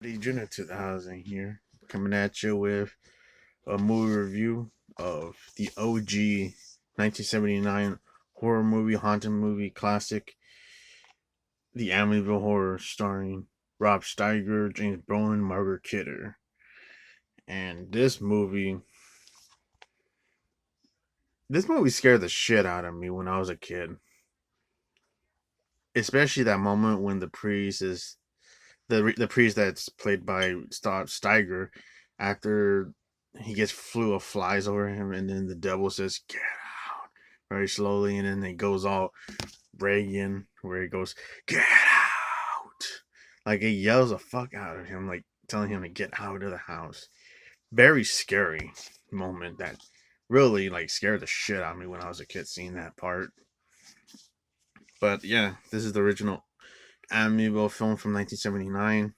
Junior 2000 here, coming at you with a movie review of the OG 1979 horror movie, haunted movie classic, The Amityville Horror, starring Rob Steiger, James Brolin, Margaret Kidder. And this movie scared the shit out of me when I was a kid. Especially that moment when the priest is the priest that's played by Steiger, after he gets flew of flies over him, and then the devil says "get out" very slowly, and then it goes all Reagan where he goes "get out," like it yells the fuck out of him, like telling him to get out of the house. Very scary moment that really like scared the shit out of me when I was a kid seeing that part. But yeah, this is the original Amityville film from 1979.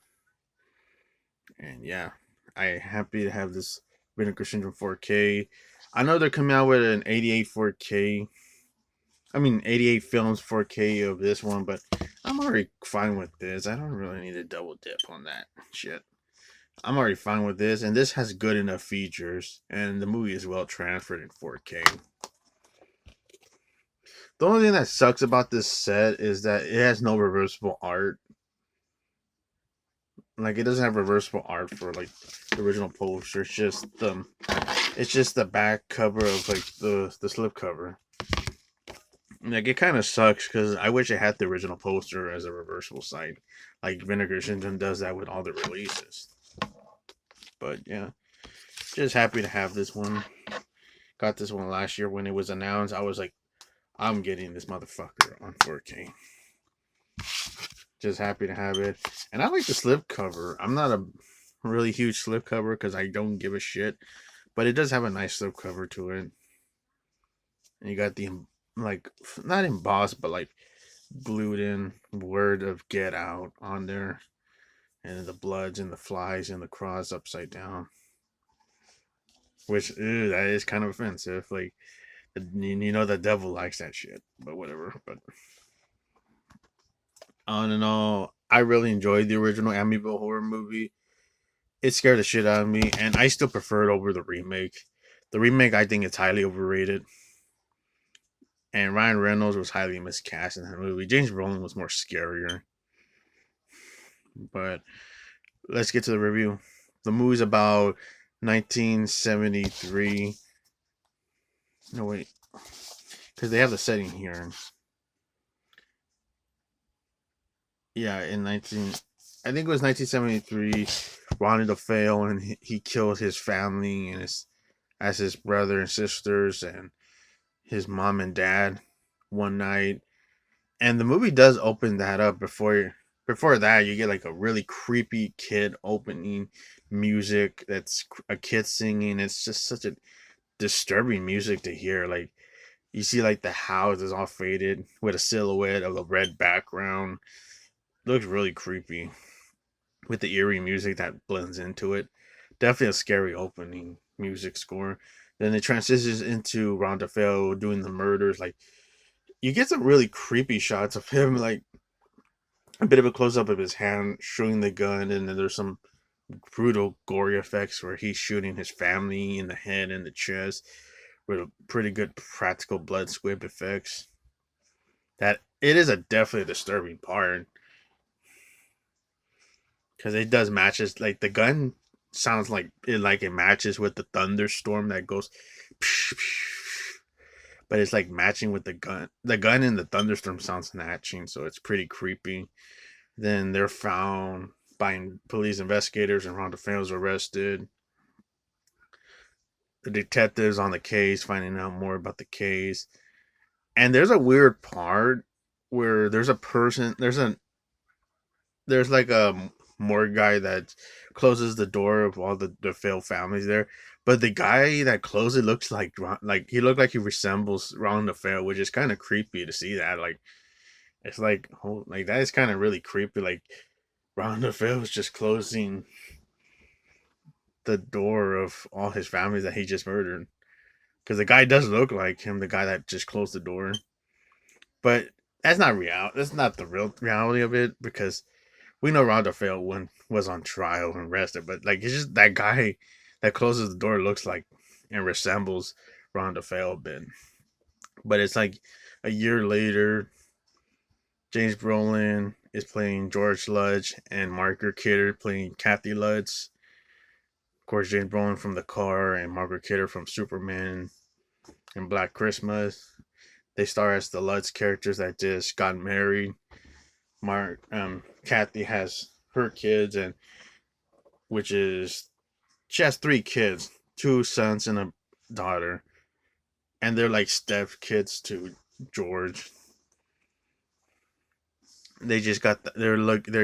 And yeah, I'm happy to have this Vinegar Syndrome 4K. I know they're coming out with an 88 4K. I mean, 88 films 4K of this one, but I'm already fine with this. I don't really need a double dip on that shit. I'm already fine with this, and this has good enough features, and the movie is well transferred in 4K. The only thing that sucks about this set is that it has no reversible art. Like it doesn't have reversible art for like the original poster. It's just the back cover of like the slip cover. Like it kind of sucks because I wish it had the original poster as a reversible side. Like Vinegar Syndrome does that with all the releases. But yeah, just happy to have this one. Got this one last year when it was announced. I was like, I'm getting this motherfucker on 4K. Just happy to have it. And I like the slip cover. I'm not a really huge slip cover because I don't give a shit. But it does have a nice slip cover to it. And you got the like not embossed but like glued in word of "get out" on there, and the bloods and the flies and the cross upside down. Which that is kind of offensive. Like you know the devil likes that shit, but whatever. But all in all, I really enjoyed the original Amityville horror movie. It scared the shit out of me, and I still prefer it over the remake. The remake, I think, it's highly overrated. And Ryan Reynolds was highly miscast in that movie. James Brolin was more scarier. But let's get to the review. The movie's about 1973. No, wait. Because they have the setting here. Yeah, in 19. I think it was 1973. Ronnie DeFeo, and he killed his family and his brother and sisters and his mom and dad one night. And the movie does open that up before that you get like a really creepy kid opening music that's a kid singing. It's just such a disturbing music to hear. Like you see like the house is all faded with a silhouette of a red background. It looks really creepy with the eerie music that blends into it. Definitely a scary opening music score. Then it transitions into Ron DeFeo doing the murders. Like you get some really creepy shots of him, like a bit of a close up of his hand shooting the gun, and then there's some brutal, gory effects where he's shooting his family in the head and the chest with a pretty good practical blood squib effects. That it is a definitely disturbing part because it does matches like the gun sounds like it matches with the thunderstorm that goes, but it's like matching with the gun. The gun and the thunderstorm sounds matching, so it's pretty creepy. Then they're found by police investigators, and Ron DeFeo's arrested. The detectives on the case finding out more about the case. And there's a weird part where there's like a morgue guy that closes the door of all the failed families there. But the guy that closed it looks like he looked like he resembles Ron DeFeo, which is kind of creepy to see that. Like it's like oh, like that is kind of really creepy. Like Ron DeFeo is just closing the door of all his families that he just murdered. Because the guy does look like him, the guy that just closed the door. But that's not real. That's not the real reality of it because we know Ron DeFeo was on trial and arrested, but like it's just that guy that closes the door looks like and resembles Ron DeFeo a bit. But it's like a year later, James Brolin is playing George Lutz and Margaret Kidder playing Kathy Lutz. Of course, James Brolin from The Car and Margaret Kidder from Superman and Black Christmas. They star as the Lutz characters that just got married. Kathy has her kids, and which is she has three kids, two sons and a daughter, and they're like step kids to George. They just got they're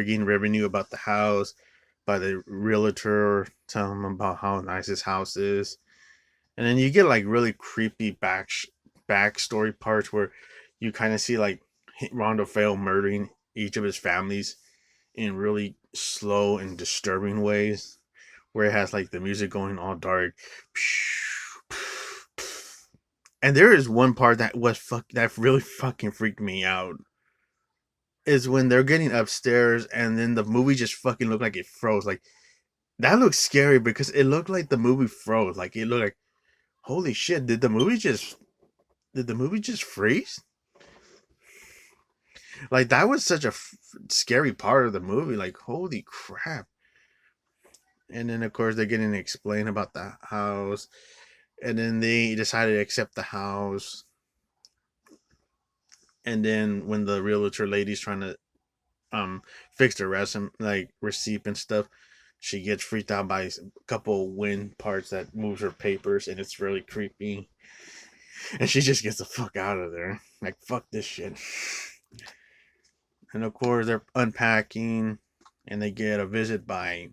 getting revenue about the house by the realtor telling them about how nice his house is, and then you get like really creepy backstory parts where you kind of see like Rondo Fail murdering each of his families in really slow and disturbing ways, where it has like the music going all dark. And there is one part that really fucking freaked me out. Is when they're getting upstairs and then the movie just fucking looked like it froze. Like that looks scary because it looked like the movie froze. Like it looked like holy shit, did the movie just freeze? Like that was such a scary part of the movie. Like holy crap. And then of course they're getting to explain about the house. And then they decided to accept the house. And then when the realtor lady's trying to fix the resume like receipt and stuff, she gets freaked out by a couple wind parts that moves her papers, and it's really creepy. And she just gets the fuck out of there. Like fuck this shit. And of course they're unpacking, and they get a visit by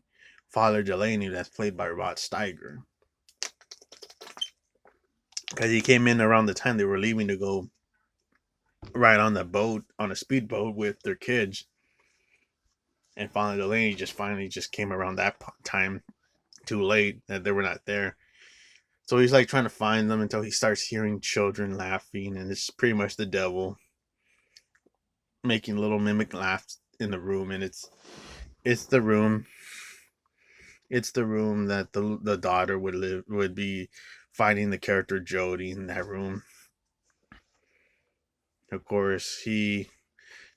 Father Delaney, that's played by Rod Steiger. Because he came in around the time they were leaving to go ride on the boat, on a speedboat with their kids. And Father Delaney finally came around that time too late that they were not there. So he's like trying to find them until he starts hearing children laughing, and it's pretty much the devil making little mimic laughs in the room, and it's the room that the daughter would be fighting the character Jody in that room. Of course, he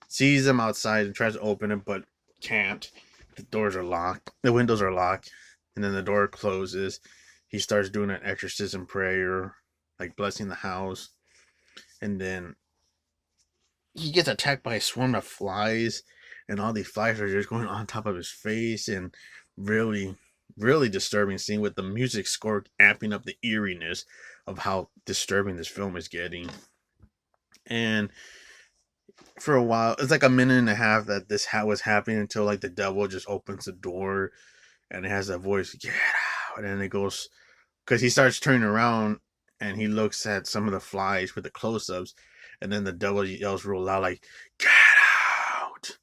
sees them outside and tries to open it, but can't. The doors are locked. The windows are locked, and then the door closes. He starts doing an exorcism prayer, like blessing the house, and then he gets attacked by a swarm of flies, and all these flies are just going on top of his face, and really, really disturbing scene with the music score amping up the eeriness of how disturbing this film is getting. And for a while, it's like a minute and a half that this was happening until like the devil just opens the door, and it has that voice, "Get out!" And then it goes because he starts turning around and he looks at some of the flies with the close-ups, and then the devil yells real loud like, "Get out!"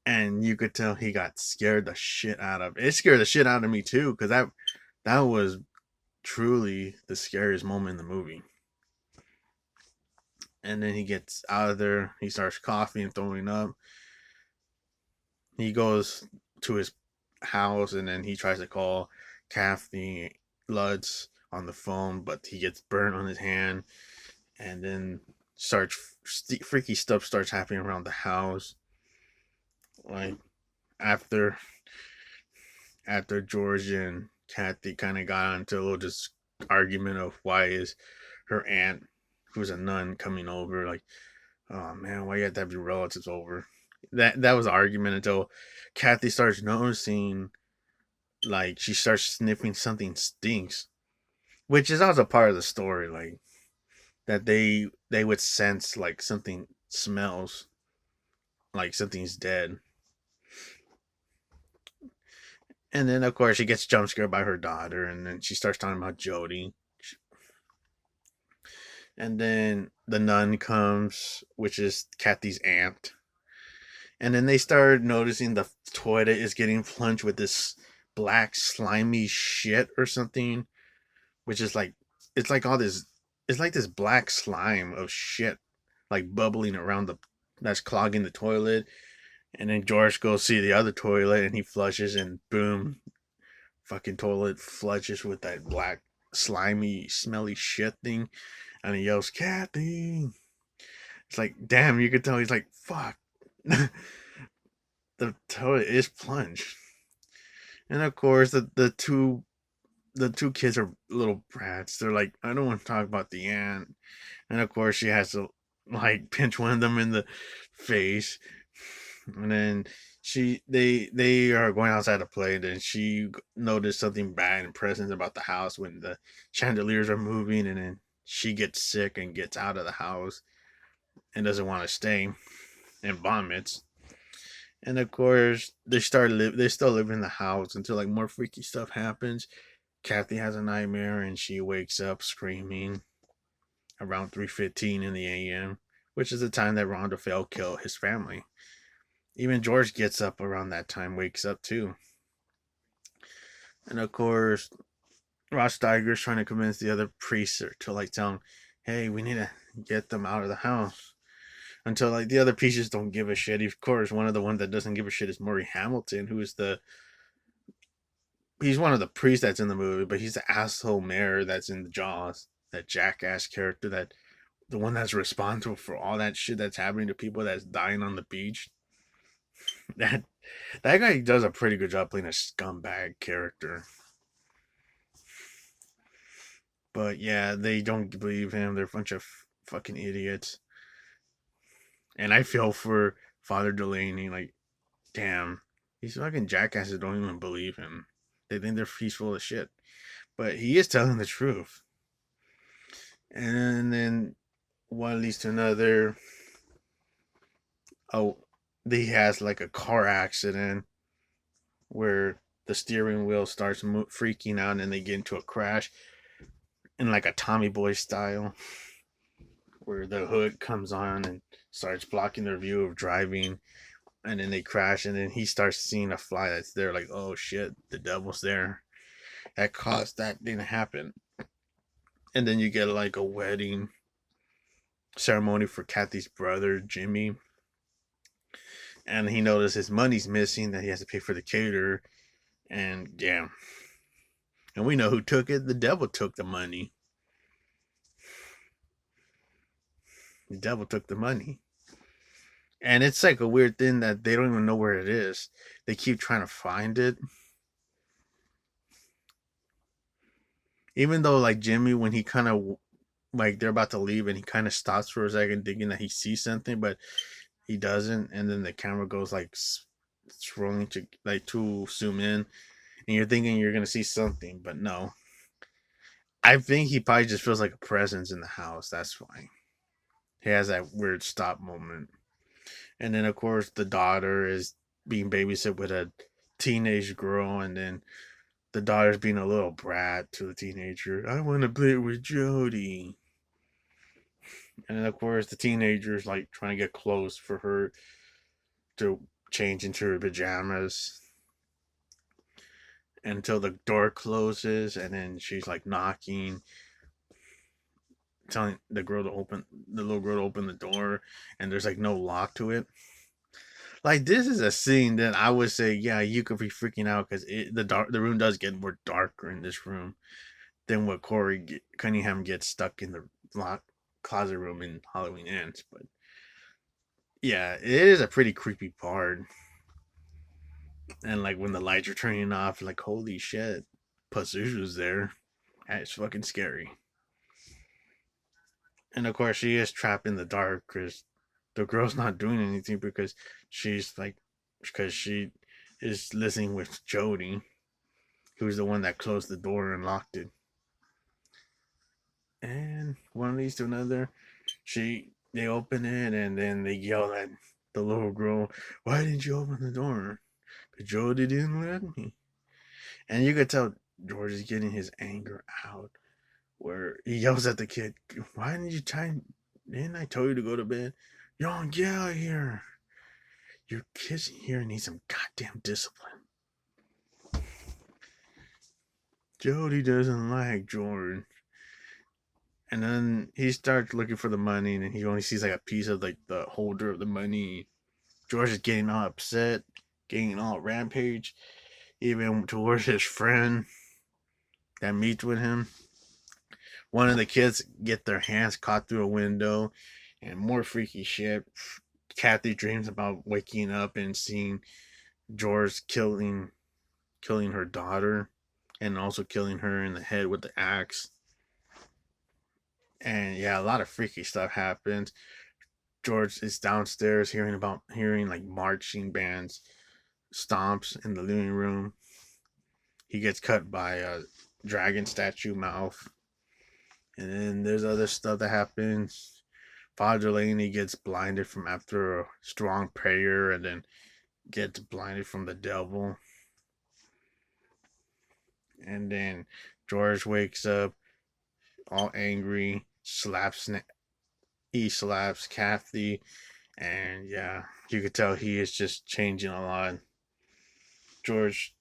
And you could tell he got scared the shit out of it. It scared the shit out of me too, because that was truly the scariest moment in the movie. And then he gets out of there, he starts coughing and throwing up. He goes to his house, and then he tries to call Kathy Lutz on the phone, but he gets burnt on his hand. And then freaky stuff starts happening around the house. Like after George and Kathy kind of got into a little argument of why is her aunt, who's a nun, coming over. Like, oh man, why you have to have your relatives over? That was an argument until Kathy starts noticing, like she starts sniffing something stinks, which is also part of the story, like that they would sense like something smells like something's dead. And then of course she gets jump scared by her daughter, and then she starts talking about Jody. And then the nun comes, which is Kathy's aunt. And then they start noticing the toilet is getting plunged with this black slimy shit or something, which is like it's like all this it's like this black slime of shit like bubbling around that's clogging the toilet. And then George goes see the other toilet and he flushes and boom, fucking toilet flushes with that black, slimy, smelly shit thing. And he yells, Kathy. It's like, damn, you could tell he's like, fuck. The toilet is plunged. And of course, the two kids are little brats. They're like, I don't want to talk about the aunt. And of course, she has to like pinch one of them in the face. And then they are going outside to play. And then she noticed something bad and present about the house when the chandeliers are moving. And then she gets sick and gets out of the house and doesn't want to stay and vomits. And of course, they still live in the house until like more freaky stuff happens. Kathy has a nightmare and she wakes up screaming around 3:15 in the a.m., which is the time that Ron DeFeo killed his family. Even George gets up around that time, wakes up too. And of course, Ross Steiger's trying to convince the other priests to like tell him, hey, we need to get them out of the house. Until like the other priests don't give a shit. Of course, one of the ones that doesn't give a shit is Murray Hamilton, who is he's one of the priests that's in the movie, but he's the asshole mayor that's in the Jaws, that jackass character, that the one that's responsible for all that shit that's happening to people that's dying on the beach. That that guy does a pretty good job playing a scumbag character. But yeah, they don't believe him. They're a bunch of fucking idiots. And I feel for Father Delaney, like, damn, these fucking jackasses don't even believe him. They think he's full of shit. But he is telling the truth. And then one leads to another. Oh, he has like a car accident where the steering wheel starts freaking out and they get into a crash in like a Tommy Boy style, where the hood comes on and starts blocking their view of driving, and then they crash, and then he starts seeing a fly that's there, like, oh shit, the devil's there. That caused that thing to happen. And then you get like a wedding ceremony for Kathy's brother, Jimmy. And he notices his money's missing, that he has to pay for the caterer. And yeah. And we know who took it. The devil took the money. The devil took the money. And it's like a weird thing that they don't even know where it is. They keep trying to find it. Even though, like, Jimmy, when he kind of, like, they're about to leave and he kind of stops for a second thinking that he sees something, but he doesn't. And then the camera goes, like, scrolling to, like, to zoom in. And you're thinking you're going to see something, but no. I think he probably just feels like a presence in the house. That's why. He has that weird stop moment. And then, of course, the daughter is being babysit with a teenage girl, and then the daughter's being a little brat to the teenager. I want to play with Jody. And then, of course, the teenager's like trying to get close for her to change into her pajamas until the door closes, and then she's like knocking, telling the little girl to open the door, and there's like no lock to it. Like, this is a scene that I would say, yeah, you could be freaking out because the room does get more darker in this room than what Cunningham gets stuck in the closet room in Halloween Ends. But yeah, it is a pretty creepy part. And like when the lights are turning off, like, holy shit, Pazuzu's there. That's fucking scary. And of course, she is trapped in the dark because the girl's not doing anything because she is listening with Jody, who's the one that closed the door and locked it. And one leads to another. They open it and then they yell at the little girl, "Why didn't you open the door?" Because Jody didn't let me. And you could tell George is getting his anger out, where he yells at the kid, "Why didn't you time? Didn't I tell you to go to bed? You don't get out of here. Your kids here need some goddamn discipline." Jody doesn't like George. And then he starts looking for the money, and he only sees like a piece of like the holder of the money. George is getting all upset, getting all rampage, even towards his friend that meets with him. One of the kids get their hands caught through a window, and more freaky shit. Kathy dreams about waking up and seeing George killing her daughter, and also killing her in the head with the axe. And yeah, a lot of freaky stuff happens. George is downstairs hearing like marching bands stomps in the living room. He gets cut by a dragon statue mouth. And then there's other stuff that happens. Father Delaney gets blinded from after a strong prayer, and then gets blinded from the devil. And then George wakes up all angry, he slaps Kathy, and yeah, you could tell he is just changing a lot. George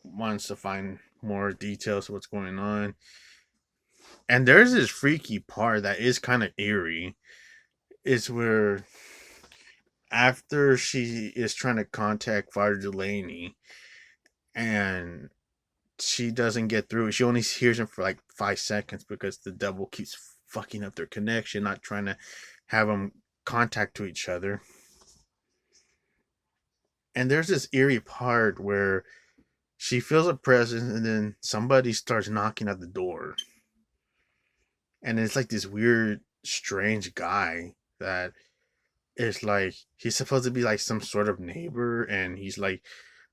wants to find more details of what's going on. And there's this freaky part that is kind of eerie. Is where after she is trying to contact Father Delaney and she doesn't get through, she only hears him for like 5 seconds because the devil keeps fucking up their connection, not trying to have them contact to each other. And there's this eerie part where she feels a presence and then somebody starts knocking at the door. And it's like this weird, strange guy that is like, he's supposed to be like some sort of neighbor, and he's like,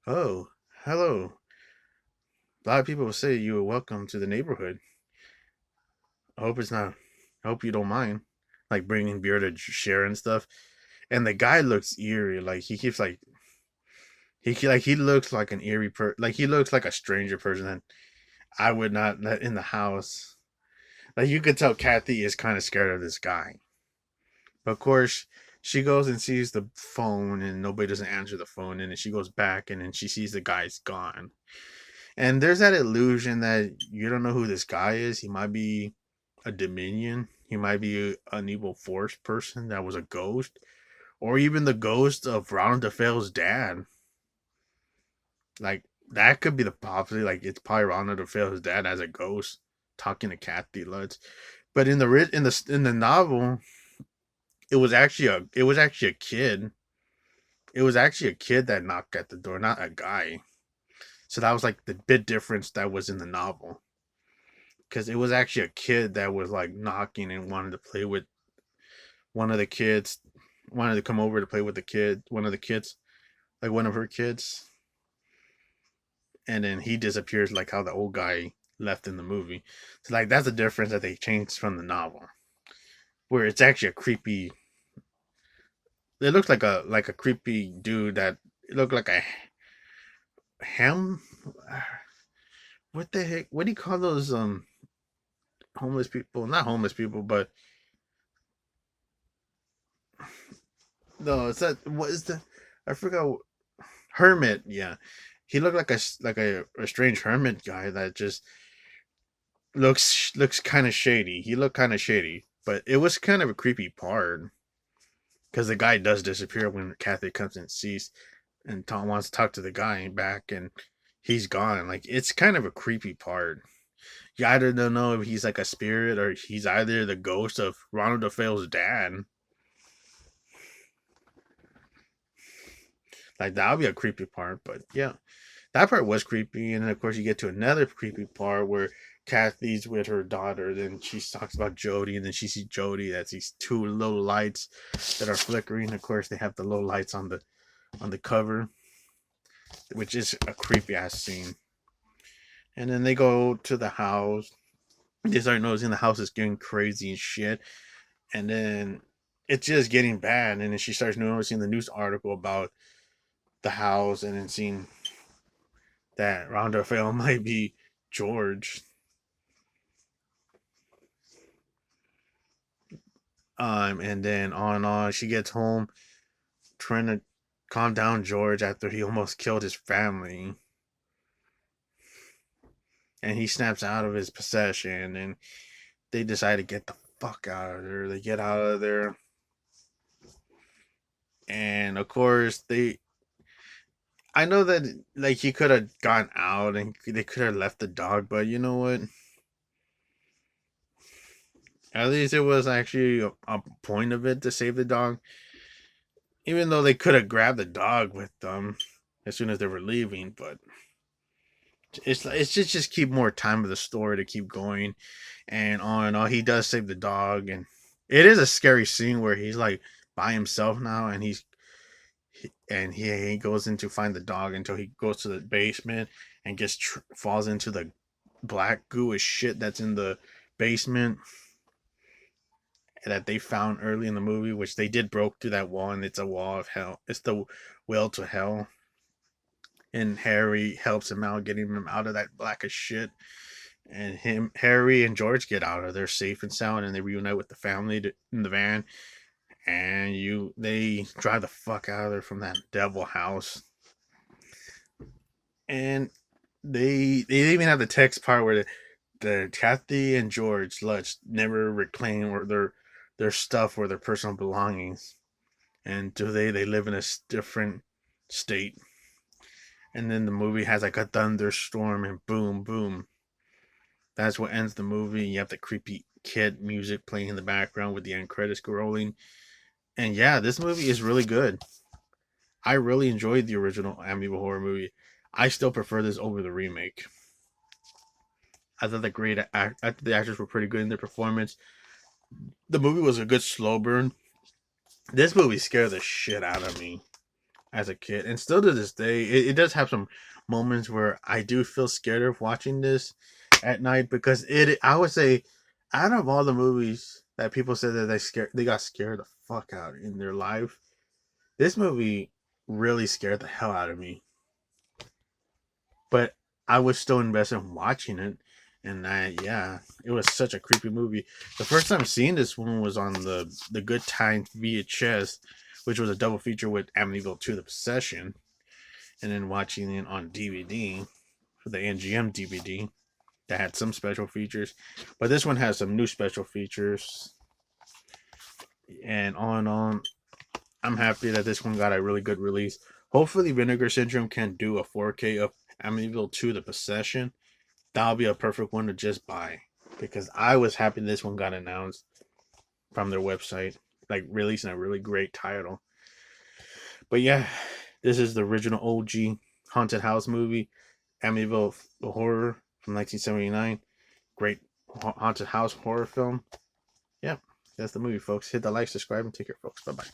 "Oh, hello. A lot of people will say you are welcome to the neighborhood. I hope it's not, I hope you don't mind, like bringing beer to share and stuff." And the guy looks eerie. Like he keeps like, he looks like an eerie like he looks like a stranger person that I would not let in the house. Like you could tell Kathy is kind of scared of this guy. But of course, she goes and sees the phone and nobody doesn't answer the phone. And then she goes back and then she sees the guy's gone. And there's that illusion that you don't know who this guy is. He might be a Dominion. He might be an evil force person that was a ghost. Or even the ghost of Ronald DeFeo's dad. Like, that could be the possibility. Like, it's probably Ronald DeFeo's dad as a ghost talking to Kathy Lutz. But in the novel, it was actually a kid. It was actually a kid that knocked at the door, not a guy. So that was like the bit difference that was in the novel. Because it was actually a kid that was like knocking and wanted to play with one of the kids, wanted to come over to play with one of the kids, like one of her kids. And then he disappears like how the old guy left in the movie. So like that's the difference that they changed from the novel. Where it's actually a creepy, it looks like a creepy dude that it looked like a ham. What the heck? What do you call those homeless people? Not homeless people, but no, it's that. What is the? I forgot. Hermit. Yeah, he looked like a strange hermit guy that just looks kind of shady. He looked kind of shady, but it was kind of a creepy part because the guy does disappear when Kathy comes and sees, and Tom wants to talk to the guy back, and he's gone. Like it's kind of a creepy part. You either don't know if he's like a spirit or he's either the ghost of Ronald DeFeo's dad. Like that would be a creepy part, but yeah, that part was creepy. And then of course you get to another creepy part where Kathy's with her daughter. Then she talks about Jody, and then she sees Jody. That's these two little lights that are flickering. Of course, they have the low lights on the cover, which is a creepy ass scene. And then they go to the house. They start noticing the house is getting crazy and shit. And then it's just getting bad. And then she starts noticing the news article about the house, and then seeing that Ronda might be George. And then on and on, she gets home trying to calm down George after he almost killed his family. And he snaps out of his possession, and they decide to get the fuck out of there. They get out of there. And of course, I know that like he could have gone out and they could have left the dog, but you know what? At least it was actually a point of it to save the dog. Even though they could have grabbed the dog with them as soon as they were leaving, but it's just keep more time of the story to keep going and on and on. He does save the dog, and it is a scary scene where he's like by himself now, and he goes in to find the dog until he goes to the basement and falls into the black gooey shit that's in the basement that they found early in the movie, which they did broke through that wall, and it's a wall of hell. It's the well to hell, and Harry helps him out, getting him out of that black as shit. And Harry and George get out of there safe and sound, and they reunite with the family in the van, and they drive the fuck out of there from that devil house. And they even have the text part where the Kathy and George Lutz never reclaim or their stuff or their personal belongings, and today they live in a different state. And then the movie has like a thunderstorm and boom, boom. That's what ends the movie. You have the creepy kid music playing in the background with the end credits rolling. And yeah, this movie is really good. I really enjoyed the original Amityville horror movie. I still prefer this over the remake. I thought the actors were pretty good in their performance. The movie was a good slow burn. This movie scared the shit out of me as a kid, and still to this day, it does have some moments where I do feel scared of watching this at night because I would say, out of all the movies that people said that they got scared the fuck out in their life, this movie really scared the hell out of me. But I was still invested in watching it, and yeah, it was such a creepy movie. The first time seeing this one was on the Good Times VHS, which was a double feature with Amityville 2: The Possession, and then watching it on DVD for the NGM DVD that had some special features, but this one has some new special features, and on and on. I'm happy that this one got a really good release. Hopefully, Vinegar Syndrome can do a 4K of Amityville 2: The Possession. That'll be a perfect one to just buy because I was happy this one got announced from their website, like releasing a really great title. But yeah, this is the original OG haunted house movie, Amityville Horror from 1979. Great haunted house horror film. Yeah, that's the movie, folks. Hit the like, subscribe, and take care, folks. Bye bye.